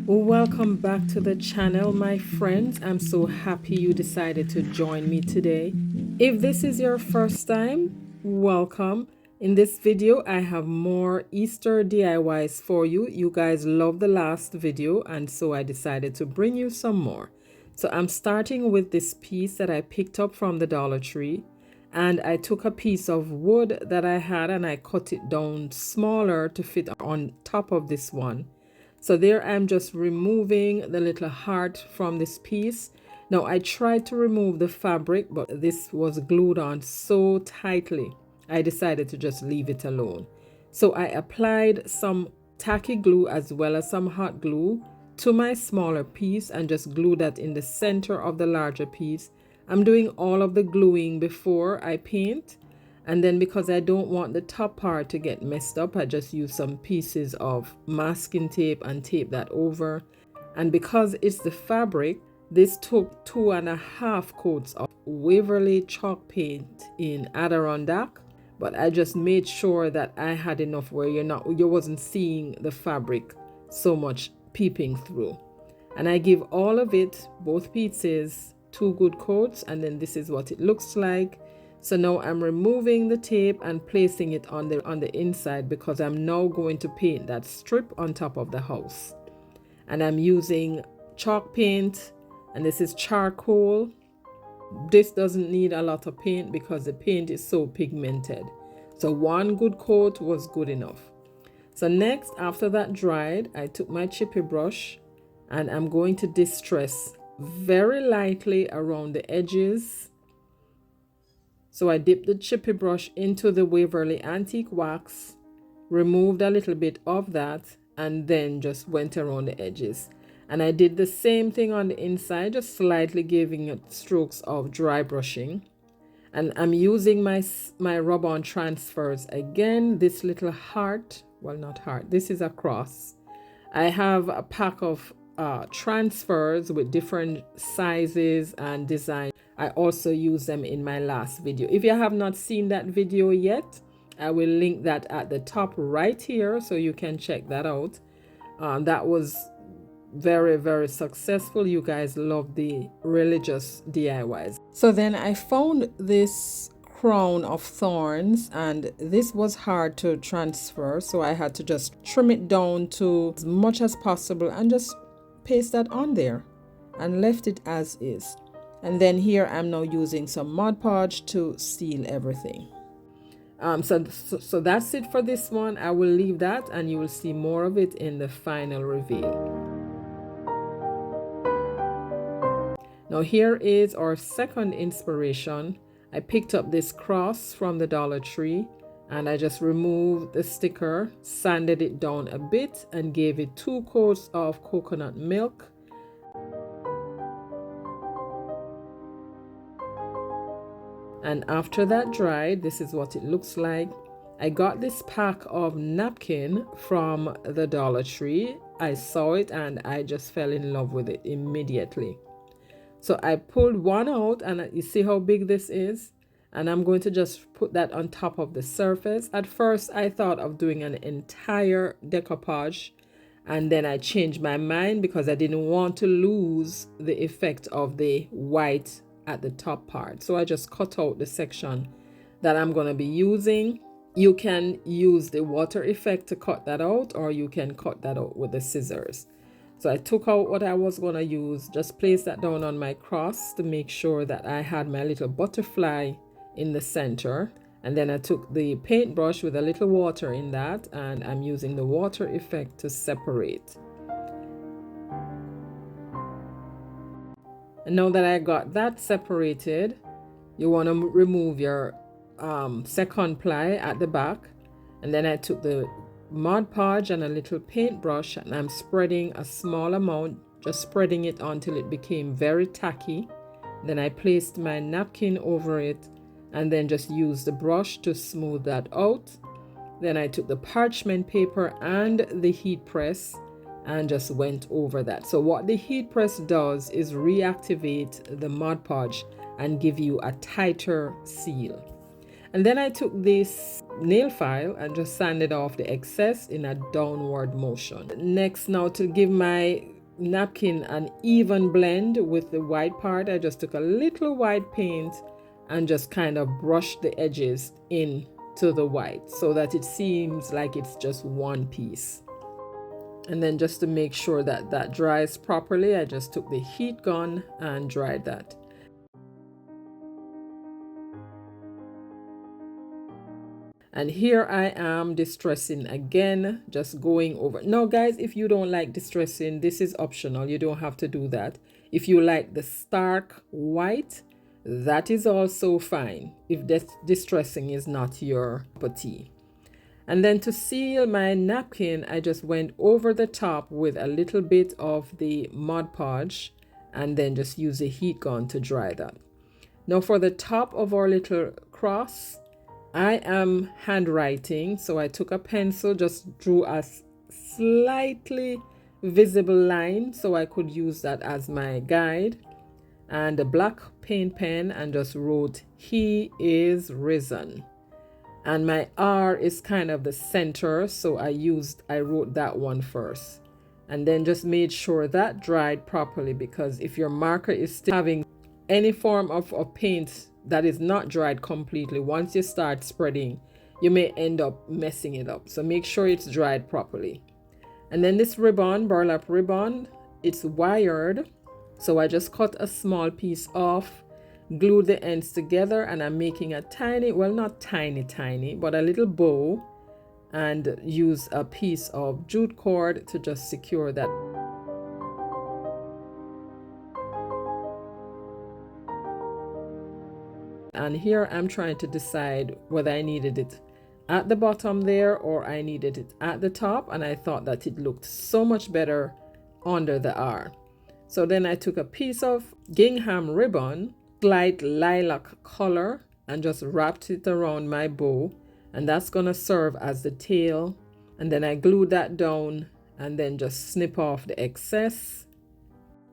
Welcome back to the channel, my friends. I'm so happy you decided to join me today. If this is your first time, welcome. In this video, I have more Easter DIYs for you. You guys loved the last video, and so I decided to bring you some more. So I'm starting with this piece that I picked up from the Dollar Tree. And I took a piece of wood that I had and I cut it down smaller to fit on top of this one. So there I'm just removing the little heart from this piece. Now I tried to remove the fabric, but this was glued on so tightly. I decided to just leave it alone. So I applied some tacky glue as well as some hot glue to my smaller piece and just glue that in the center of the larger piece. I'm doing all of the gluing before I paint. And then because I don't want the top part to get messed up, I just use some pieces of masking tape and tape that over. And because it's the fabric, this took 2.5 coats of Waverly chalk paint in Adirondack. But I just made sure that I had enough where you wasn't seeing the fabric so much peeping through. And I give all of it, both pieces, 2 good coats, and then this is what it looks like. So now I'm removing the tape and placing it on the inside because I'm now going to paint that strip on top of the house. And I'm using chalk paint, and this is charcoal. This doesn't need a lot of paint because the paint is so pigmented. So 1 good coat was good enough. So next, after that dried, I took my chippy brush and I'm going to distress very lightly around the edges. So I dipped the chippy brush into the Waverly Antique Wax, removed a little bit of that, and then just went around the edges. And I did the same thing on the inside, just slightly giving it strokes of dry brushing. And I'm using my rub-on transfers again. This little heart, well, not heart, this is a cross. I have a pack of transfers with different sizes and designs. I also use them in my last video. If you have not seen that video yet, I will link that at the top right here so you can check that out. That was very, very successful. You guys love the religious DIYs. So then I found this crown of thorns, and this was hard to transfer, so I had to just trim it down to as much as possible and just paste that on there and left it as is. And then here I'm now using some Mod Podge to seal everything. So that's it for this one. I will leave that and you will see more of it in the final reveal. Now here is our second inspiration. I picked up this cross from the Dollar Tree and I just removed the sticker, sanded it down a bit and gave it 2 coats of coconut milk. And after that dried, this is what it looks like. I got this pack of napkin from the Dollar Tree. I saw it and I just fell in love with it immediately. So I pulled one out and you see how big this is? And I'm going to just put that on top of the surface. At first, I thought of doing an entire decoupage, and then I changed my mind because I didn't want to lose the effect of the white at the top part. So I just cut out the section that I'm going to be using. You can use the water effect to cut that out, or you can cut that out with the scissors. So I took out what I was going to use, just placed that down on my cross to make sure that I had my little butterfly in the center. And then I took the paintbrush with a little water in that, and I'm using the water effect to separate. And now that I got that separated, you want to remove your second ply at the back. And then I took the Mod Podge and a little paintbrush and I'm spreading a small amount, just spreading it until it became very tacky. Then I placed my napkin over it and then just used the brush to smooth that out. Then I took the parchment paper and the heat press and just went over that. So what the heat press does is reactivate the Mod Podge and give you a tighter seal. And then I took this nail file and just sanded off the excess in a downward motion. Next, now to give my napkin an even blend with the white part, I just took a little white paint and just kind of brushed the edges in to the white so that it seems like it's just one piece. And then just to make sure that that dries properly, I just took the heat gun and dried that. And here I am distressing again, just going over. Now guys, if you don't like distressing, this is optional. You don't have to do that. If you like the stark white, that is also fine if distressing is not your cup of tea. And then to seal my napkin, I just went over the top with a little bit of the Mod Podge and then just use a heat gun to dry that. Now for the top of our little cross, I am handwriting, so I took a pencil, just drew a slightly visible line so I could use that as my guide, and a black paint pen, and just wrote, "He is risen." And my R is kind of the center, so I wrote that one first. And then just made sure that dried properly, because if your marker is still having any form of paint that is not dried completely, once you start spreading, you may end up messing it up. So make sure it's dried properly. And then this ribbon, burlap ribbon, it's wired. So I just cut a small piece off, glued the ends together, and I'm making a tiny, well, not tiny, but a little bow, and use a piece of jute cord to just secure that. And here I'm trying to decide whether I needed it at the bottom there or I needed it at the top, and I thought that it looked so much better under the R. So then I took a piece of gingham ribbon, light lilac color, and just wrapped it around my bow, and that's gonna serve as the tail. And then I glued that down and then just snip off the excess.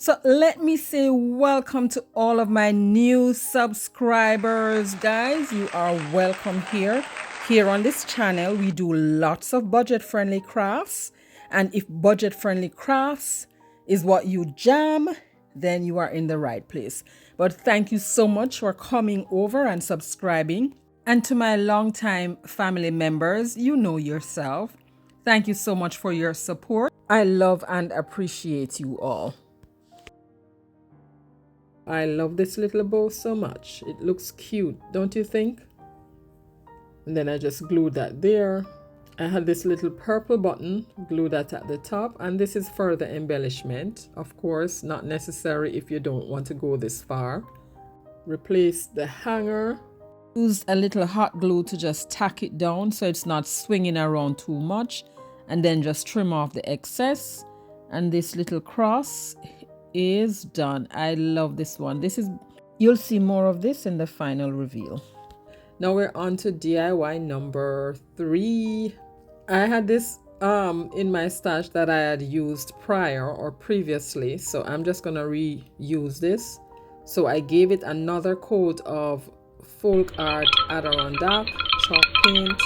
So let me say welcome to all of my new subscribers, guys. You are welcome here. Here on this channel, we do lots of budget-friendly crafts. And if budget-friendly crafts is what you jam, then you are in the right place. But thank you so much for coming over and subscribing. And to my longtime family members, you know yourself. Thank you so much for your support. I love and appreciate you all. I love this little bow so much. It looks cute, don't you think? And then I just glued that there. I had this little purple button, glue that at the top, and this is further embellishment. Of course, not necessary if you don't want to go this far. Replace the hanger. Used a little hot glue to just tack it down so it's not swinging around too much, and then just trim off the excess. And this little cross is done. I love this one. You'll see more of this in the final reveal. Now we're on to DIY number 3. I had this in my stash that I had used prior or previously, so I'm just gonna reuse this. So I gave it another coat of Folk Art Adirondack chalk paint,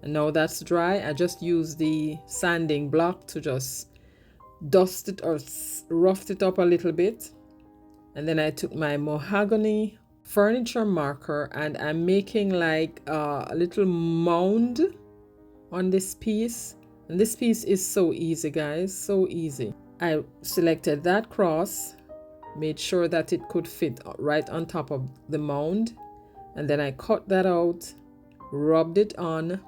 and now that's dry. I just used the sanding block to just dust it or roughed it up a little bit. And then I took my mahogany furniture marker and I'm making like a little mound on this piece. And this piece is so easy, guys, so easy. I selected that cross, made sure that it could fit right on top of the mound, and then I cut that out, rubbed it on.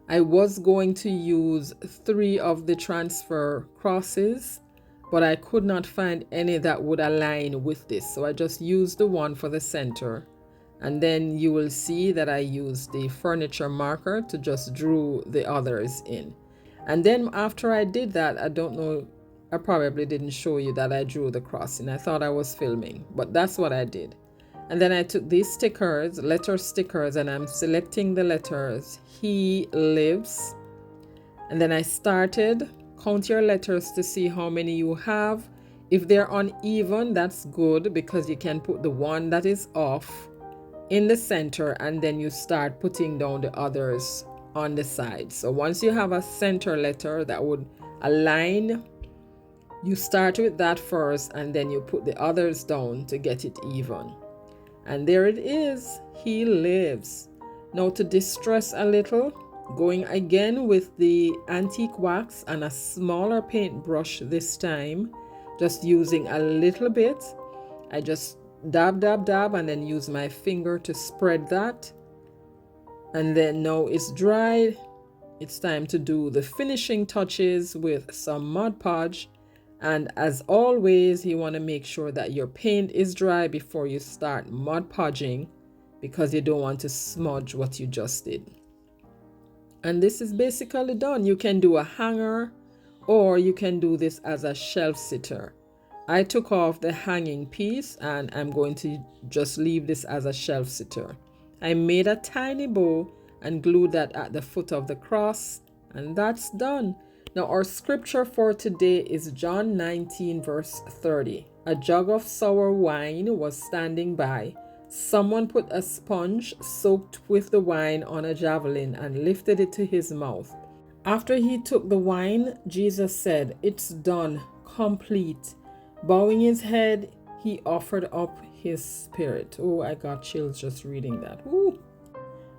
I was going to use 3 of the transfer crosses, but I could not find any that would align with this, so I just used the one for the center. And then you will see that I used the furniture marker to just draw the others in. And then after I did that, I don't know, I probably didn't show you that I drew the crossing. I thought I was filming, but that's what I did. And then I took these stickers, letter stickers, and I'm selecting the letters "He lives." And then I started, count your letters to see how many you have. If they're uneven, that's good, because you can put the one that is off in the center and then you start putting down the others on the side. So once you have a center letter that would align You start with that first and then you put the others down to get it even. And there it is. He lives. Now to distress a little, going again with the antique wax and a smaller paintbrush this time, just using a little bit. I just dab and then use my finger to spread that. And then now it's dry. It's time to do the finishing touches with some Mod Podge. And as always, you want to make sure that your paint is dry before you start Mod Podging, because you don't want to smudge what you just did. And this is basically done. You can do a hanger or you can do this as a shelf sitter. I took off the hanging piece and I'm going to just leave this as a shelf sitter. I made a tiny bow and glued that at the foot of the cross, and that's done. Now our scripture for today is John 19 verse 30. A jug of sour wine was standing by. Someone put a sponge soaked with the wine on a javelin and lifted it to his mouth. After he took the wine, Jesus said, "It's done, complete." Bowing his head, he offered up his spirit. Oh, I got chills just reading that. Ooh.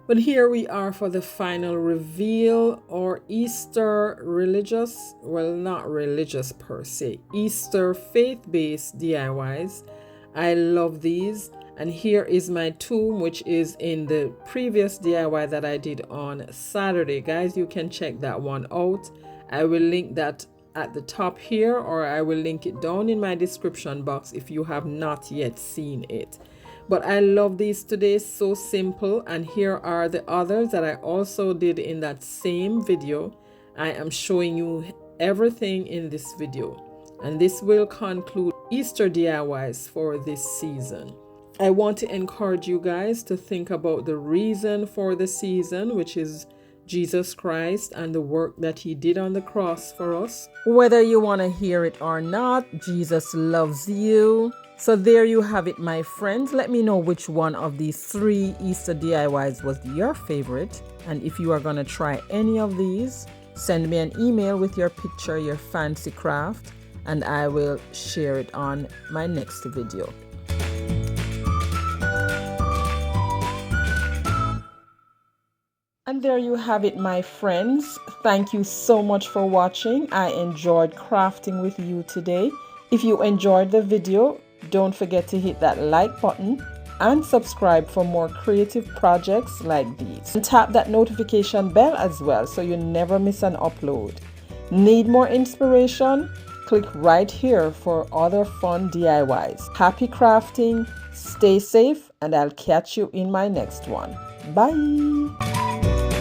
But here we are for the final reveal, or Easter religious, well, not religious per se, Easter faith-based DIYs. I love these. And here is my tomb, which is in the previous DIY that I did on Saturday. Guys, you can check that one out. I will link that at the top here, or I will link it down in my description box if you have not yet seen it. But I love these today, so simple. And here are the others that I also did in that same video. I am showing you everything in this video. And this will conclude Easter DIYs for this season. I want to encourage you guys to think about the reason for the season, which is Jesus Christ and the work that he did on the cross for us. Whether you want to hear it or not, Jesus loves you. So there you have it, my friends. Let me know which one of these 3 Easter DIYs was your favorite. And if you are going to try any of these, send me an email with your picture, your fancy craft, and I will share it on my next video. And there you have it, my friends. Thank you so much for watching. I enjoyed crafting with you today. If you enjoyed the video, don't forget to hit that like button and subscribe for more creative projects like these. And tap that notification bell as well so you never miss an upload. Need more inspiration? Click right here for other fun DIYs. Happy crafting, stay safe, and I'll catch you in my next one. Bye!